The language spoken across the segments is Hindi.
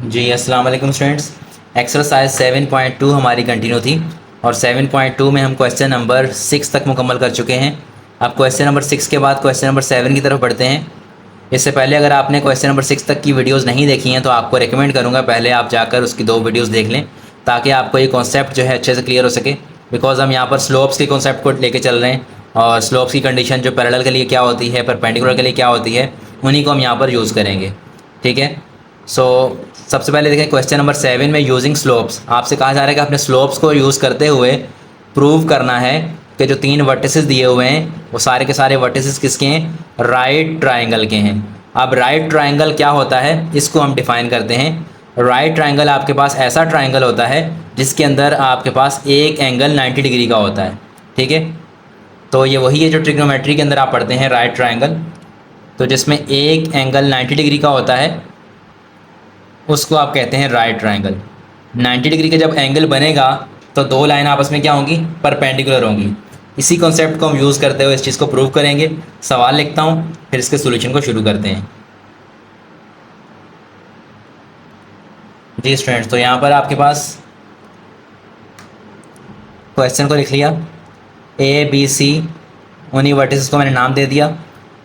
जी अस्सलाम वालेकुम स्टूडेंट्स। एक्सरसाइज 7.2 हमारी कंटिन्यू थी और 7.2 में हम क्वेश्चन नंबर 6 तक मुकम्मल कर चुके हैं। अब क्वेश्चन नंबर 6 के बाद क्वेश्चन नंबर 7 की तरफ बढ़ते हैं। इससे पहले अगर आपने क्वेश्चन नंबर 6 तक की वीडियोस नहीं देखी हैं तो आपको रिकमेंड करूंगा पहले आप जाकर उसकी 2 वीडियोस देख लें, ताकि आपको ये कॉन्सेप्ट जो है अच्छे से क्लियर हो सके। बिकॉज हम यहाँ पर स्लोप्स के कॉन्सेप्ट को लेके चल रहे हैं और स्लोप्स की कंडीशन जो पैरेलल के लिए क्या होती है, परपेंडिकुलर के लिए क्या होती है, उन्हीं को हम यहाँ पर यूज़ करेंगे। ठीक है। सो सबसे पहले देखें क्वेश्चन नंबर 7 में यूजिंग स्लोप्स आपसे कहा जा रहा है कि आपने स्लोप्स को यूज़ करते हुए प्रूव करना है कि जो 3 वर्टिसेस दिए हुए हैं वो सारे के सारे वर्टिसेस किसके हैं, राइट ट्राइंगल के हैं। अब राइट ट्राइंगल क्या होता है इसको हम डिफाइन करते हैं। राइट ट्राइंगल आपके पास ऐसा ट्राइंगल होता है जिसके अंदर आपके पास एक एंगल 90 डिग्री का होता है। ठीक है। तो ये वही है जो ट्रिग्नोमेट्री के अंदर आप पढ़ते हैं, राइट ट्राइंगल। तो जिसमें एक एंगल 90 डिग्री का होता है उसको आप कहते हैं राइट ट्राइंगल। 90 डिग्री का जब एंगल बनेगा तो 2 लाइन आपस में क्या होंगी, परपेंडिकुलर होंगी। इसी कॉन्सेप्ट को हम यूज़ करते हुए इस चीज़ को प्रूव करेंगे। सवाल लिखता हूँ फिर इसके सोल्यूशन को शुरू करते हैं। जी स्टूडेंट्स, तो यहाँ पर आपके पास क्वेश्चन को लिख लिया, ए बी सी, उन्हीं वर्टिसेस को मैंने नाम दे दिया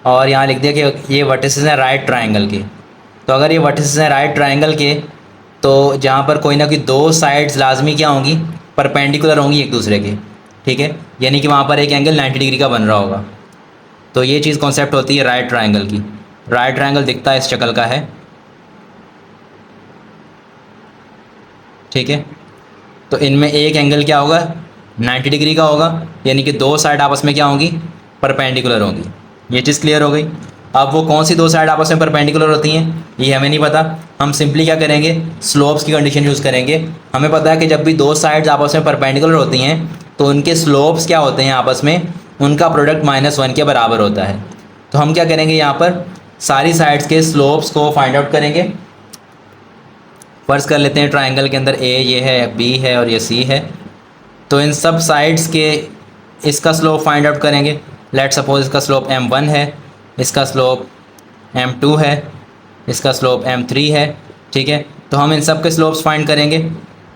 और यहाँ लिख दिया कि ये वर्टिसेस हैं राइट ट्राइंगल के। तो अगर ये वर्टिसेस हैं राइट ट्राइंगल के तो जहाँ पर कोई ना कोई 2 साइड्स लाजमी क्या होंगी, परपेंडिकुलर होंगी एक दूसरे के। ठीक है, यानी कि वहाँ पर एक एंगल 90 डिग्री का बन रहा होगा। तो ये चीज़ कॉन्सेप्ट होती है राइट ट्राइंगल की। राइट ट्राइंगल दिखता है इस शक्ल का है। ठीक है, तो इनमें एक एंगल क्या होगा, 90 डिग्री का होगा, यानी कि 2 साइड आपस में क्या होंगी, परपेंडिकुलर होंगी। ये चीज़ क्लियर हो गई। अब वो कौन सी 2 साइड आपस में परपेंडिकुलर होती हैं ये हमें नहीं पता। हम सिंपली क्या करेंगे, स्लोप्स की कंडीशन यूज़ करेंगे। हमें पता है कि जब भी 2 साइड्स आपस में परपेंडिकुलर होती हैं तो उनके स्लोप्स क्या होते हैं आपस में, उनका प्रोडक्ट -1 के बराबर होता है। तो हम क्या करेंगे, यहाँ पर सारी साइड्स के स्लोप्स को फाइंड आउट करेंगे। फर्स्ट कर लेते हैं ट्राइंगल के अंदर ए ये है, बी है और ये सी है। तो इन सब साइड्स के इसका स्लोप फाइंड आउट करेंगे। लेट सपोज इसका स्लोप m1 है, इसका स्लोप m2 है, इसका स्लोप m3 है। ठीक है, तो हम इन सब के स्लोप्स फाइंड करेंगे।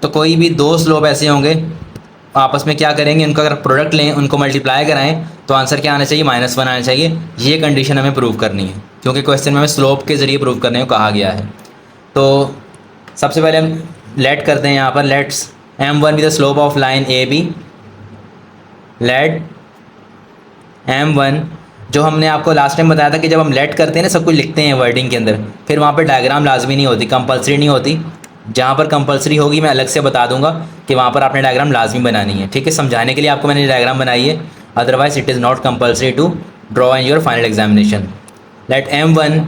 तो कोई भी 2 स्लोप ऐसे होंगे, आपस में क्या करेंगे, उनका अगर प्रोडक्ट लें, उनको मल्टीप्लाई कराएं तो आंसर क्या आना चाहिए, -1 आना चाहिए। ये कंडीशन हमें प्रूव करनी है क्योंकि क्वेश्चन में हमें स्लोप के ज़रिए प्रूव करने को कहा गया है। तो सबसे पहले हम लेट करते हैं, यहाँ पर let's m1 be the slope of line A B. Let m1, जो हमने आपको लास्ट टाइम बताया था कि जब हम लेट करते हैं ना, सब कुछ लिखते हैं वर्डिंग के अंदर, फिर वहाँ पर डायग्राम लाजमी नहीं होती, कंपलसरी नहीं होती। जहाँ पर कंपलसरी होगी मैं अलग से बता दूंगा कि वहाँ पर आपने डायग्राम लाजमी बनानी है। ठीक है, समझाने के लिए आपको मैंने डायग्राम बनाई है, otherwise it is not compulsory to draw in your final examination. Let m1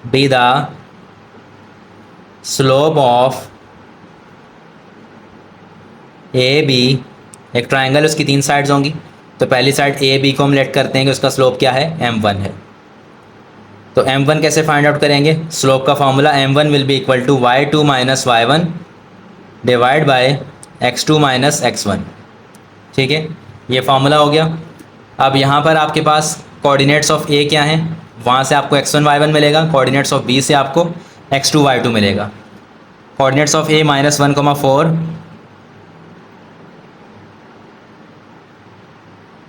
be the slope of A B. एक ट्राइंगल, उसकी 3 साइड्स होंगी। तो पहली साइड ए बी को हम लेट करते हैं कि उसका स्लोप क्या है, m1 है। तो m1 कैसे फाइंड आउट करेंगे, स्लोप का formula m1 will be equal to y2 minus y1 divide by x2 minus x1। ठीक है, ये फार्मूला हो गया। अब यहाँ पर आपके पास कोऑर्डिनेट्स ऑफ ए क्या हैं, वहाँ से आपको x1 y1 मिलेगा, कोऑर्डिनेट्स ऑफ बी से आपको x2 y2 मिलेगा। कोऑर्डिनेट्स ऑफ ए -1,4।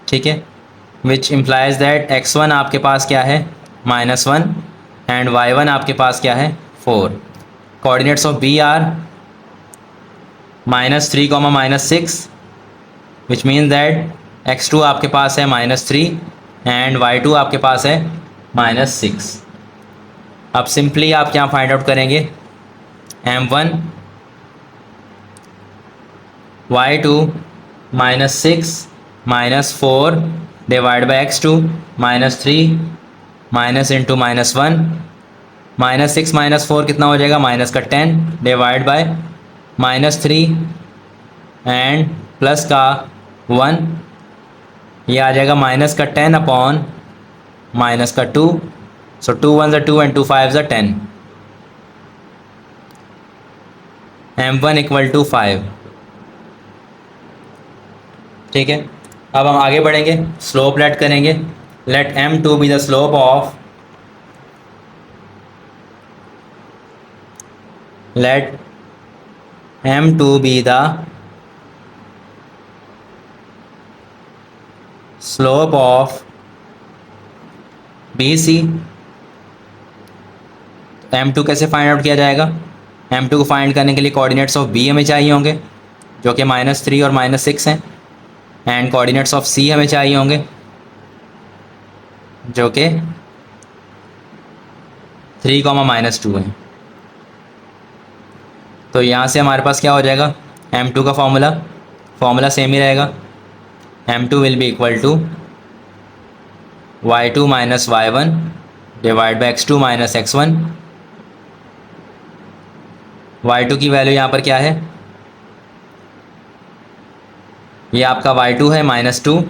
ठीक है, विच इम्प्लाइज दैट x1 आपके पास क्या है, -1 एंड y1 आपके पास क्या है, 4। Coordinates of B are -3, -6, which mean that x2 आपके पास है -3 एंड y2 आपके पास है -6। अब सिंपली आप क्या फाइंड आउट करेंगे, m1 y2 -6 -4 divide by x2 -3 minus into -1, -6 -4 कितना हो जाएगा, माइनस का 10 डिवाइड बाय -3 एंड प्लस का 1, ये आ जाएगा माइनस का 10 अपॉन माइनस का 2। So 2 1 2 and 2 5 10। m1 equal to 5। ठीक है, अब हम आगे बढ़ेंगे, स्लोप लेट करेंगे। Let m2 be the slope of let M2 be the slope of BC। M2 कैसे फाइंड आउट किया जाएगा? M2 को फाइंड करने के लिए कोऑर्डिनेट्स ऑफ B हमें चाहिए होंगे जो कि -3 और -6 हैं, एंड कोऑर्डिनेट्स ऑफ C हमें चाहिए होंगे जो कि 3, -2 हैं। तो यहाँ से हमारे पास क्या हो जाएगा? M2 का फॉर्मूला सेम ही रहेगा। M2 will be equal to y2 minus y1 divide by x2 minus x1। y2 की वैल्यू यहाँ पर क्या है? ये आपका y2 है -2,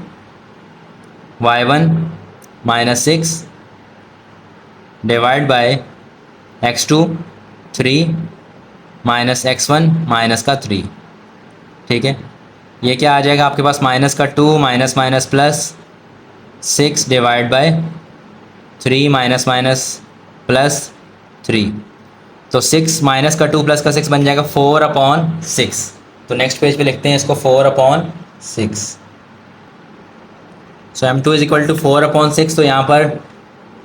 y1 -6 divide by x2 3 minus x1 -3। ठीक है, ये क्या आ जाएगा आपके पास? -2 minus minus plus 6 divide by 3 minus minus plus 3। तो 6 -2 +6 बन जाएगा 4/6। तो नेक्स्ट पेज पे लिखते हैं इसको 4/6। सो M2 इज इक्वल टू 4/6। तो यहाँ पर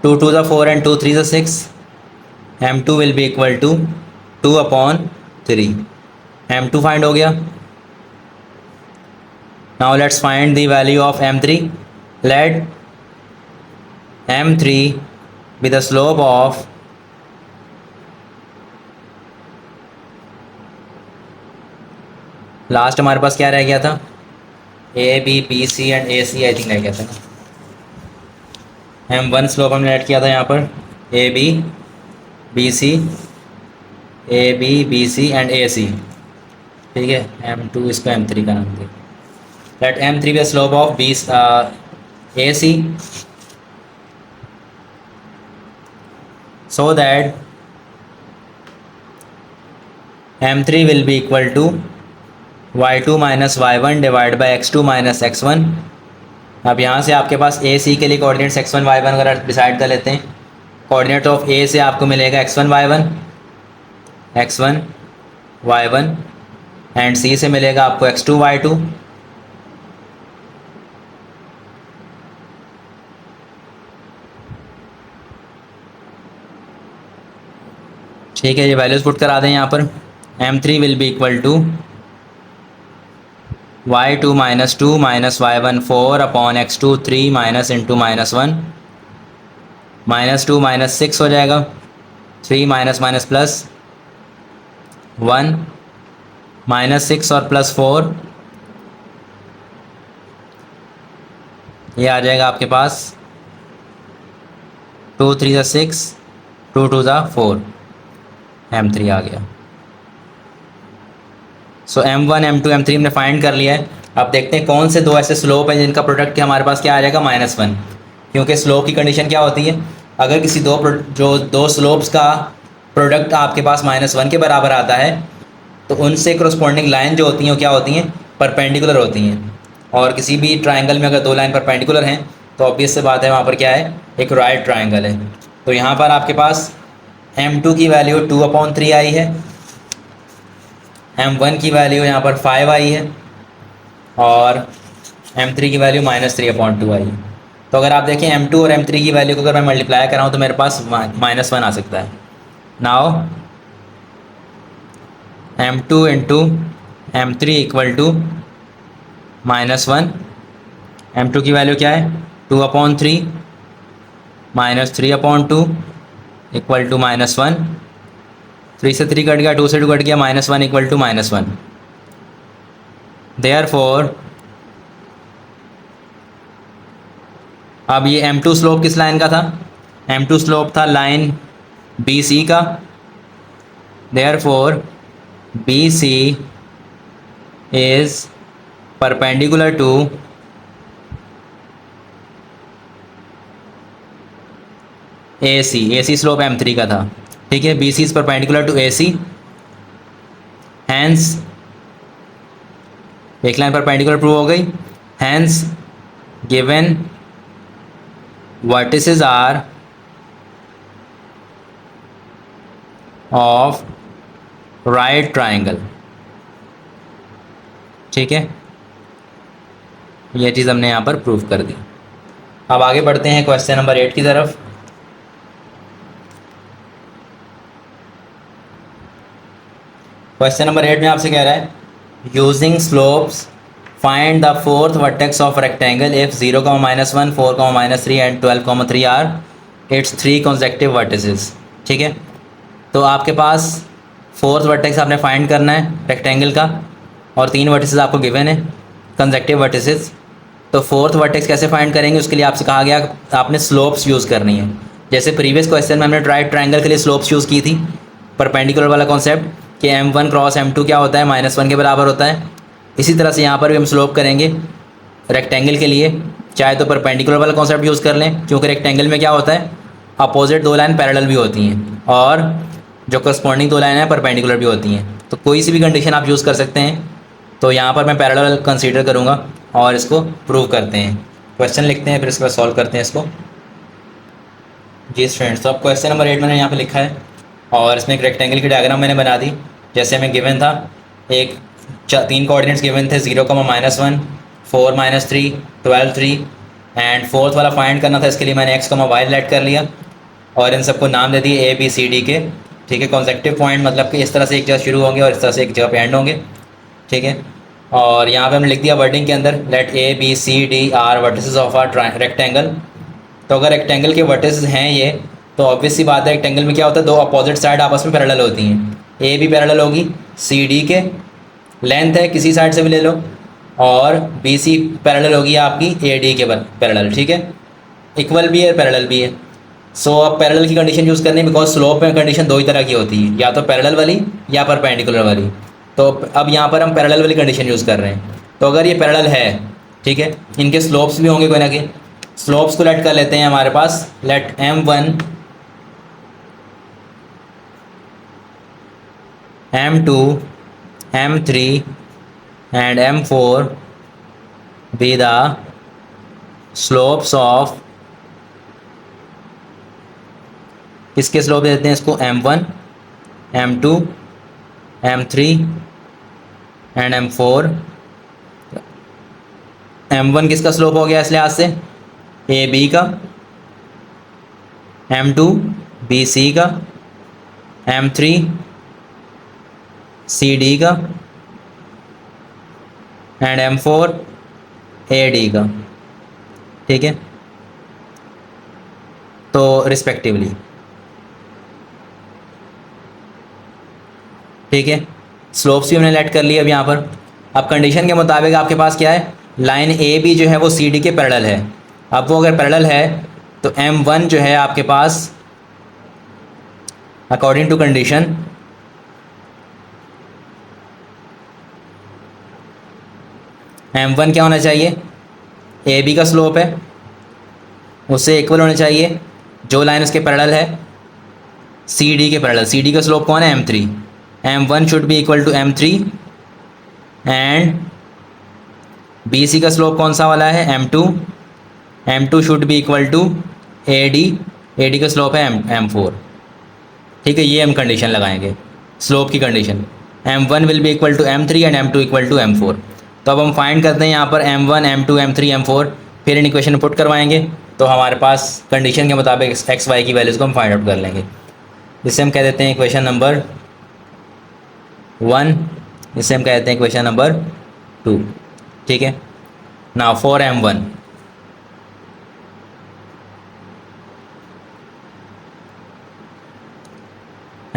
2 2 ज़ा 4 एंड 2 3 ज़ा 6। M2 will be equal to 2/3। M2 find हो गया। Now let's find the value of M3। Let M3 be the slope of last हमारे पास क्या रह गया था? A B C and AC I think रह गया था ना। M1 स्लोप हमने ऐड किया था यहाँ पर AB BC एंड AC। ठीक है, M2 इसको M3 का नाम दे। Let M3 be slope of AC so that M3 will be equal to y2 minus y1 divide by x2 minus x1। अब यहाँ से आपके पास AC के लिए कोऑर्डिनेट्स x1 y1 वगैरह डिसाइड कर लेते हैं। कोऑर्डिनेट ऑफ A से आपको मिलेगा x1 y1 एंड C से मिलेगा आपको x2 y2। ठीक है, ये वैल्यूज पुट करा दें यहाँ पर। M3 will be equal to y2 -2 minus y1 4/x2 3 minus into -1 -2 -6 हो जाएगा। 3 माइनस माइनस प्लस 1 -6 और +4 ये आ जाएगा आपके पास 2 3 ज़ा 6 2 2 ज़ा 4। M3 आ गया। सो M1 M2 M3 हमने फाइंड कर लिया है। अब देखते हैं कौन से दो ऐसे स्लोप हैं जिनका प्रोडक्ट के हमारे पास क्या आ जाएगा? -1। क्योंकि स्लोप की कंडीशन क्या होती है? अगर किसी दो स्लोप्स का प्रोडक्ट आपके पास -1 के बराबर आता है तो उनसे करस्पॉन्डिंग लाइन जो होती हैं वो क्या होती हैं? परपेंडिकुलर होती हैं। और किसी भी ट्राइंगल में अगर दो लाइन परपेंडिकुलर हैं तो ऑब्वियस से बात है वहाँ पर क्या है? एक राइट ट्राइंगल है। तो यहाँ पर आपके पास M2 की वैल्यू 2/3 आई है, M1 की वैल्यू यहाँ पर 5 आई है और M3 की वैल्यू -3/2 आई है। तो अगर आप देखें M2 और M3 की वैल्यू को अगर मैं मल्टीप्लाई कराऊँ तो मेरे पास -1 आ सकता है। Now M2 into M3 equal to -1। M2 की वैल्यू क्या है? 2/3 -3/2 इक्वल टू -1। 3 से 3 कट गया, 2 से 2 कट गया, -1 इक्वल टू -1। देयरफॉर अब ये M2 स्लोप किस लाइन का था? M2 स्लोप था लाइन BC का। Therefore BC is perpendicular to AC slope M3 का था। ठीक है, BC is perpendicular to AC, hence एक लाइन परपेंडिकुलर प्रूव हो गई। Hence given vertices are of right triangle. ठीक है, ये चीज़ हमने यहाँ पर प्रूव कर दी। अब आगे बढ़ते हैं क्वेश्चन नंबर 8 की तरफ। क्वेश्चन नंबर 8 में आपसे कह रहा है using slopes find the fourth vertex of rectangle if 0, -1, 4, -3 and 12, 3 are its 3 consecutive vertices. ठीक है, तो आपके पास फोर्थ वर्टेक्स आपने फाइंड करना है रेक्टेंगल का, और 3 वर्टिसेस आपको गिवन है कंसेक्टिव वर्टिसेस। तो फोर्थ वर्टेक्स कैसे फाइंड करेंगे, उसके लिए आपसे कहा गया आपने स्लोप्स यूज़ करनी है। जैसे प्रीवियस क्वेश्चन में हमने राइट ट्राइंगल के लिए स्लोप्स यूज़ की थी, परपेंडिकुलर वाला कॉन्सेप्ट कि m1 क्रॉस m2 क्या होता है, -1 के बराबर होता है। इसी तरह से यहाँ पर भी हम स्लोप करेंगे रेक्टेंगल के लिए, चाहे तो परपेंडिकुलर वाला कॉन्सेप्ट यूज़ कर लें, क्योंकि रेक्टेंगल में क्या होता है, अपोजिट दो लाइन पैरेलल भी होती हैं और जो करस्पॉन्डिंग दो लाइन है परपेंडिकुलर भी होती हैं। तो कोई सी भी कंडीशन आप यूज़ कर सकते हैं। तो यहाँ पर मैं पैरेलल कंसीडर करूँगा और इसको प्रूव करते हैं। क्वेश्चन लिखते हैं, फिर इसके बाद सॉल्व करते हैं इसको। जी स्टूडेंट्स, तो अब क्वेश्चन नंबर 8 मैंने यहाँ पे लिखा है और इसमें एक रेक्टेंगल की डायग्राम मैंने बना दी। जैसे हमें गिवन था, एक 3 कोऑर्डिनेट्स गिवन थे, 0, -1, 4, -3, 12, 3 एंड फोर्थ वाला फाइंड करना था। इसके लिए मैंने x, y लेट कर लिया और इन सबको नाम दे दिए A, B, C, D के। ठीक है, कॉन्सेक्टिव पॉइंट मतलब कि इस तरह से एक जगह शुरू होंगे और इस तरह से एक जगह पे एंड होंगे। ठीक है, और यहाँ पे हमने लिख दिया वर्डिंग के अंदर let A, B, C, D are vertices of a rectangle. तो अगर रेक्टेंगल के वर्टिसेस हैं ये, तो ऑब्वियस सी बात है रेक्टेंगल में क्या होता है, दो अपोजिट साइड आपस में पैरेलल होती हैं। ए भी पैरेलल होगी सी डी के, लेंथ है किसी साइड से भी ले लो, और बी सी पैरेलल होगी आपकी ए डी के पैरेलल। ठीक है, इक्वल भी है पैरेलल भी है। सो अब पैरेलल की कंडीशन यूज़ करनी है, बिकॉज स्लोप में कंडीशन दो ही तरह की होती है, या तो पैरेलल वाली या परपेंडिकुलर वाली। तो अब यहाँ पर हम पैरेलल वाली कंडीशन यूज़ कर रहे हैं। तो अगर ये पैरेलल है, ठीक है, इनके स्लोप्स भी होंगे कोई ना कोई। स्लोप्स को लेट कर लेते हैं हमारे पास, late m1 m2 m3 and m4 be the slopes of, किसके स्लोप देते हैं इसको, m1 m2 m3 and m4। m1 किसका स्लोप हो गया इस लिहाज से, ए बी का, m2 बी सी का, m3 सी डी का एंड m4 ए डी का। ठीक है, तो रिस्पेक्टिवली। ठीक है, स्लोप्स भी हमने लेट कर लिया अब यहाँ पर। अब कंडीशन के मुताबिक आपके पास क्या है, लाइन ए बी जो है वो सी डी के पैरेलल है। अब वो अगर पैरेलल है तो m1 जो है आपके पास अकॉर्डिंग टू कंडीशन m1 क्या होना चाहिए, ए बी का स्लोप है उससे इक्वल होना चाहिए जो लाइन उसके पैरेलल है सी डी के पैरेलल। सी डी का स्लोप कौन है, m3। m1 should be equal to m3 and B C का स्लोप कौन सा वाला है, m2। m2 should be equal to A D का स्लोप है m4। ठीक है, ये हम कंडीशन लगाएंगे स्लोप की condition. m1 will be equal to m3 and m2 equal to m4। तो अब हम फाइंड करते हैं यहाँ पर m1 m2 m3 m4, फिर इन इक्वेशन में पुट करवाएंगे तो हमारे पास कंडीशन के मुताबिक एक्स वाई की वैल्यूज़ को हम फाइंड आउट कर लेंगे। जिससे हम कह देते हैं इक्वेशन नंबर 1, जिससे हम कह देते हैं इक्वेशन नंबर 2। ठीक है, now for m1,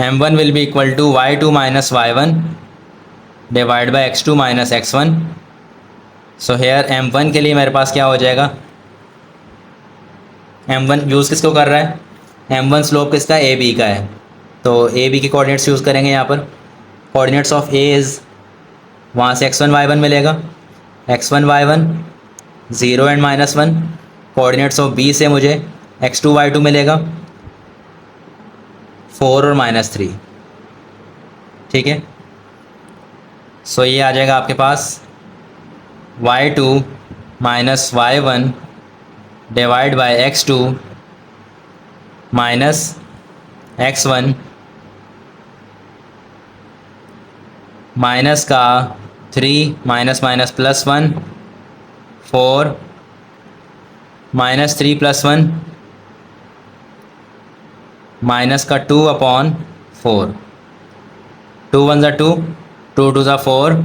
m1 will be equal to y2 minus y1 divided by x2 minus x1। So here m1 के लिए मेरे पास क्या हो जाएगा, m1 यूज़ किसको कर रहा है, m1 स्लोप किसका, ए बी का है। तो ए बी के कोऑर्डिनेट्स यूज़ करेंगे यहाँ पर। कोऑर्डिनेट्स ऑफ ए इज़, वहाँ से x1 y1 मिलेगा, x1 y1 0 and -1। Coordinates of B से मुझे x2 y2 मिलेगा 4 और -3। ठीक है, सो ये आ जाएगा आपके पास y2 minus y1 divide by x2 minus x1 minus का 3 minus minus plus 1, 4 minus 3 plus 1 minus का 2/4, 2 1 ज़ा 2, 2 2 ज़ा 4,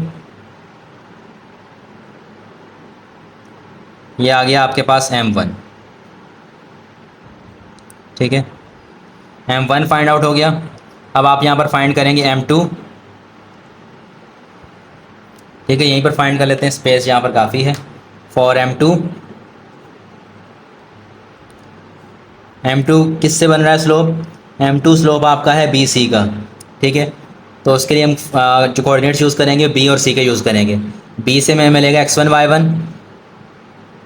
ये आ गया आपके पास m1। ठीक है, m1 फाइंड आउट हो गया। अब आप यहाँ पर फाइंड करेंगे m2। ठीक है, यहीं पर फाइंड कर लेते हैं, स्पेस यहाँ पर काफ़ी है। फॉर m2, m2 किससे बन रहा है स्लोप? m2 स्लोप आपका है bc का। ठीक है, तो उसके लिए हम जो कोऑर्डिनेट्स यूज़ करेंगे b और c के यूज़ करेंगे। b से हमें मिलेगा x1 y1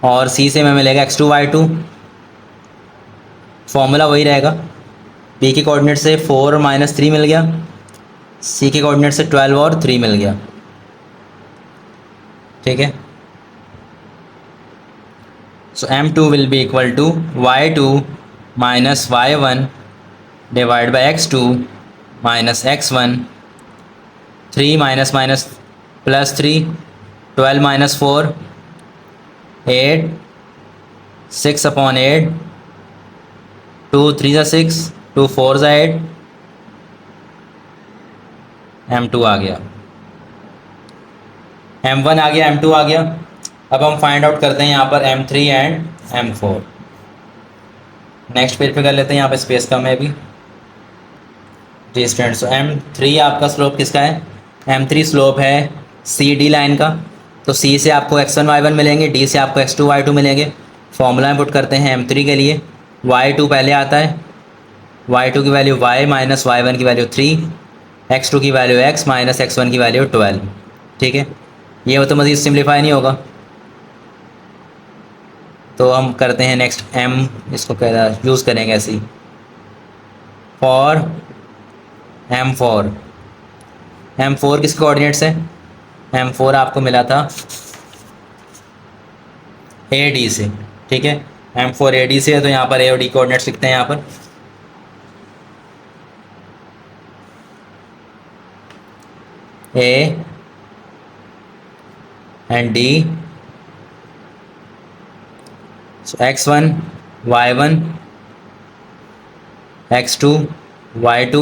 और c से हमें मिलेगा x2 y2। फॉर्मूला वही रहेगा, b के कोऑर्डिनेट से 4 और -3 मिल गया, c के कोऑर्डिनेट से 12 और 3 मिल गया। ठीक है, so m2 will be equal to y2 minus y1 divide by x2 minus x1, 3 minus minus plus 3, 12 minus 4, 8, 6/8, 2 3 ज़ा 6, 2 4 ज़ा 8, m2 आ गया, m1 आ गया, m2 आ गया। अब हम फाइंड आउट करते हैं यहाँ पर m3 and m4। Next page पे कर लेते हैं, यहाँ पे स्पेस कम है अभी। जी स्टूडेंट्स, सो m3 आपका स्लोप किसका है? m3 स्लोप है CD लाइन का। तो C से आपको x1 y1 मिलेंगे, D से आपको x2 y2 मिलेंगे। फॉर्मूला में पुट करते हैं m3 के लिए, y2 पहले आता है, y2 की वैल्यू y माइनस y1 की वैल्यू 3, x2 की वैल्यू x माइनस x1 की वैल्यू 12। ठीक है, ये तो मज़ीद सिम्प्लीफाई नहीं होगा, तो हम करते हैं नेक्स्ट m, इसको कह रहा यूज़ करेंगे ऐसे ही। फॉर m4 किसके कोऑर्डिनेट्स है? m4 आपको मिला था AD से। ठीक है, m4 AD से है, तो यहाँ पर A और D कोऑर्डिनेट्स लिखते हैं यहाँ पर। A and D, so x1 y1, x2 y2,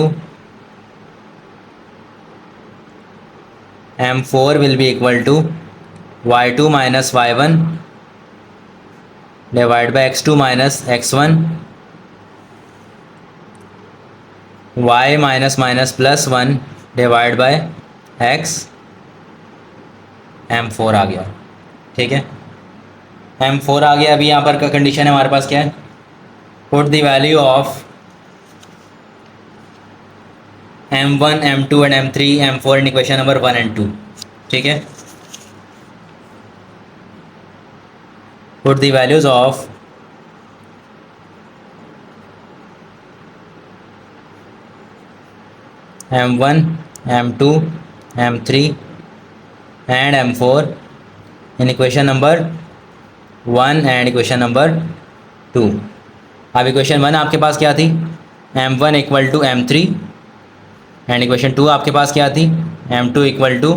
m4 will be equal to y2 minus y1 divided by x2 minus x1, y minus minus plus 1 divided by x, m4 आ गया। ठीक है, m4 आ गया। अभी यहाँ पर का कंडीशन है हमारे पास क्या है? Put the value of m1 m2 and m3 m4 in equation number 1 and 2। ठीक है, put the values of m1 m2 m3 and m4 in equation number 1 and equation number 2। अब इक्वेशन 1 आपके पास क्या थी? m1 equal to m3 and equation 2 आपके पास क्या थी? m2 equal to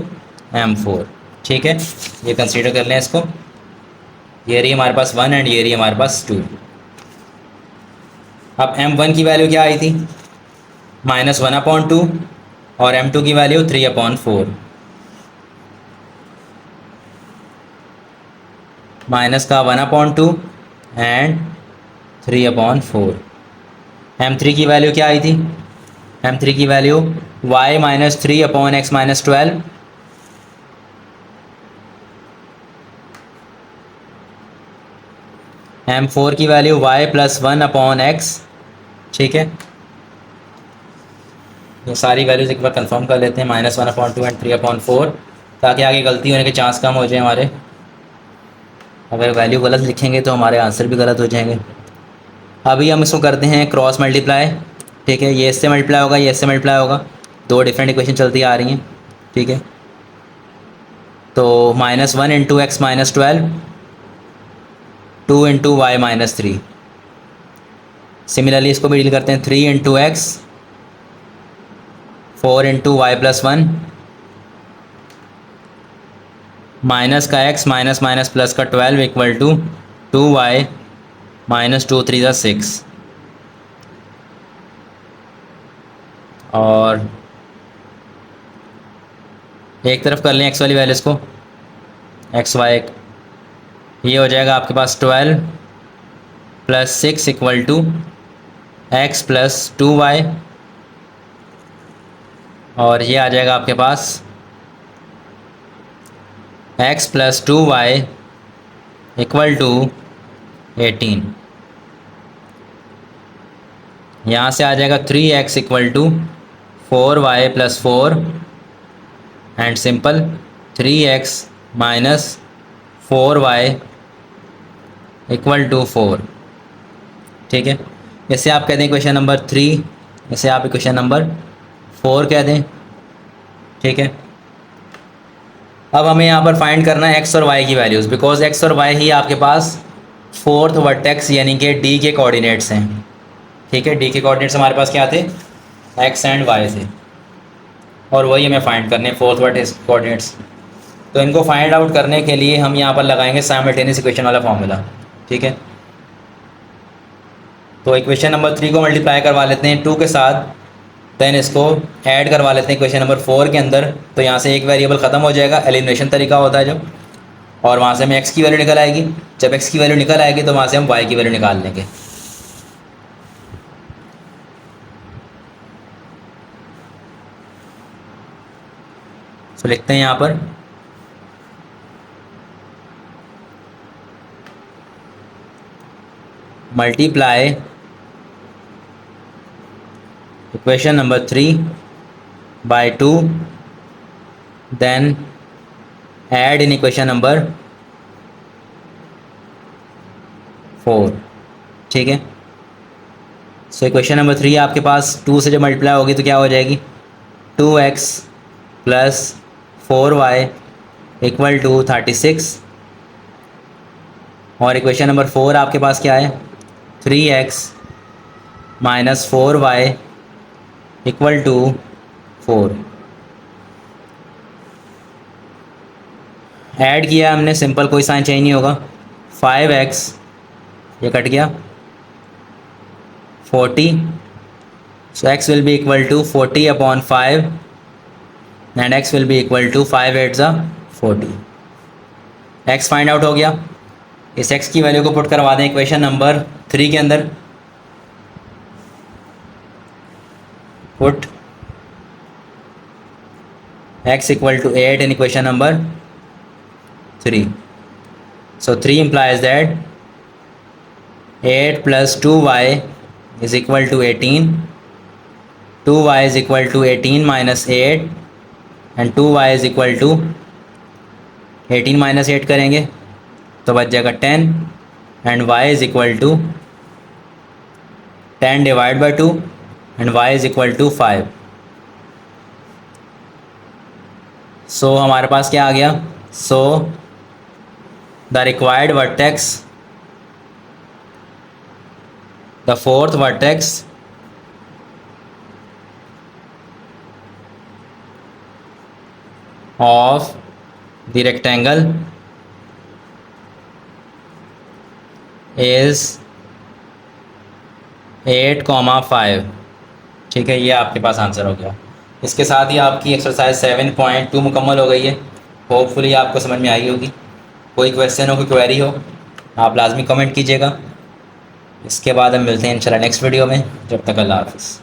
m4। ठीक है, ये कंसीडर कर लें इसको। ये रही हमारे पास 1 एंड ये रही हमारे पास 2। अब m1 की वैल्यू क्या आई थी? -1/2 और m2 की वैल्यू 3/4। माइनस का 1/2 एंड 3/4। m3 की वैल्यू क्या आई थी? m3 की value y minus 3/x minus 12, m4 की वैल्यू y प्लस 1/x। ठीक है, ये सारी वैल्यूज एक बार कंफर्म कर लेते हैं, -1/2 एंड 3/4, ताकि आगे गलती होने के चांस कम हो जाए हमारे। अगर वैल्यू गलत लिखेंगे तो हमारे आंसर भी गलत हो जाएंगे। अभी हम इसको करते हैं क्रॉस मल्टीप्लाई। ठीक है, ये इससे मल्टीप्लाई होगा, ये इससे मल्टीप्लाई होगा, दो डिफरेंट इक्वेशन चलती आ रही हैं। ठीक है, तो -1 into x minus 12, 2 into y minus 3। Similarly इसको भी डील करते हैं, 3 into x, 4 into y plus 1, minus का x माइनस माइनस प्लस का 12 इक्वल टू 2y माइनस 2 3 6। और एक तरफ कर लें x वाली वैल्यूज़ को, एक्स वाई, ये हो जाएगा आपके पास 12 plus 6 equal to x plus 2y, और ये आ जाएगा आपके पास x plus 2y equal to 18। यहाँ से आ जाएगा 3x equal to 4y plus 4 and simple 3x minus 4y equal to 4। ठीक है, इसे आप कह दें क्वेश्चन नंबर 3, इसे आप क्वेश्चन नंबर 4 कह दें। ठीक है, अब हमें यहाँ पर फाइंड करना है x और y की वैल्यूज़, बिकॉज x और y ही आपके पास फोर्थ वर्टेक्स यानी कि d के कोऑर्डिनेट्स हैं। ठीक है, d के कोऑर्डिनेट्स हमारे पास क्या थे, x एंड y थे, और वही हमें फाइंड करने फोर्थ वर्टेक्स कोऑर्डिनेट्स। तो इनको फाइंड आउट करने के लिए हम यहाँ पर लगाएंगे साइमल्टेनियस इक्वेशन वाला फॉर्मूला। ठीक है, तो इक्वेशन नंबर 3 को मल्टीप्लाई करवा लेते हैं 2 के साथ, देन इसको ऐड करवा लेते हैं इक्वेशन नंबर 4 के अंदर। तो यहाँ से एक वेरिएबल ख़त्म हो जाएगा, एलिमिनेशन तरीका होता है जो, और वहाँ से हमें x की वैल्यू निकल आएगी। जब x की वैल्यू निकल आएगी तो वहाँ से हम y की वैल्यू निकाल लेंगे। तो लिखते हैं यहाँ पर multiply equation number 3 by 2, then add in equation number 4। ठीक है, सो इक्वेशन नंबर 3 आपके पास 2 से जब मल्टीप्लाई होगी तो क्या हो जाएगी, 2x plus 4y equal to 36, और इक्वेशन नंबर 4 आपके पास क्या है, 3x minus 4y equal to 4। Add किया हमने, सिंपल, कोई साइन चेंज नहीं होगा। 5x, ये कट गया, 40, so x will be equal to 40 upon 5 and x will be equal to 5 8 40। x find out हो गया। इस x की वैल्यू को पुट करवा दें इक्वेशन नंबर 3 के अंदर। Put x equal to 8 in equation number 3। So 3 implies that 8 plus 2y is equal to 18, 2y is equal to 18 minus 8 and 2y is equal to 18 minus 8 करेंगे तो बच जाएगा 10 and y is equal to 10 divided by 2 and y is equal to 5। सो हमारे पास क्या आ गया, so the required vertex, the fourth vertex of the rectangle is 8,5। ठीक है, ये आपके पास आंसर हो गया। इसके साथ ही आपकी एक्सरसाइज 7.2 मुकम्मल हो गई है। होपफुली आपको समझ में आई होगी। कोई क्वेश्चन हो, कोई क्वेरी हो, आप लाजमी कमेंट कीजिएगा। इसके बाद हम मिलते हैं इंशाल्लाह नेक्स्ट वीडियो में। जब तक अल्लाह हाफ़िज़।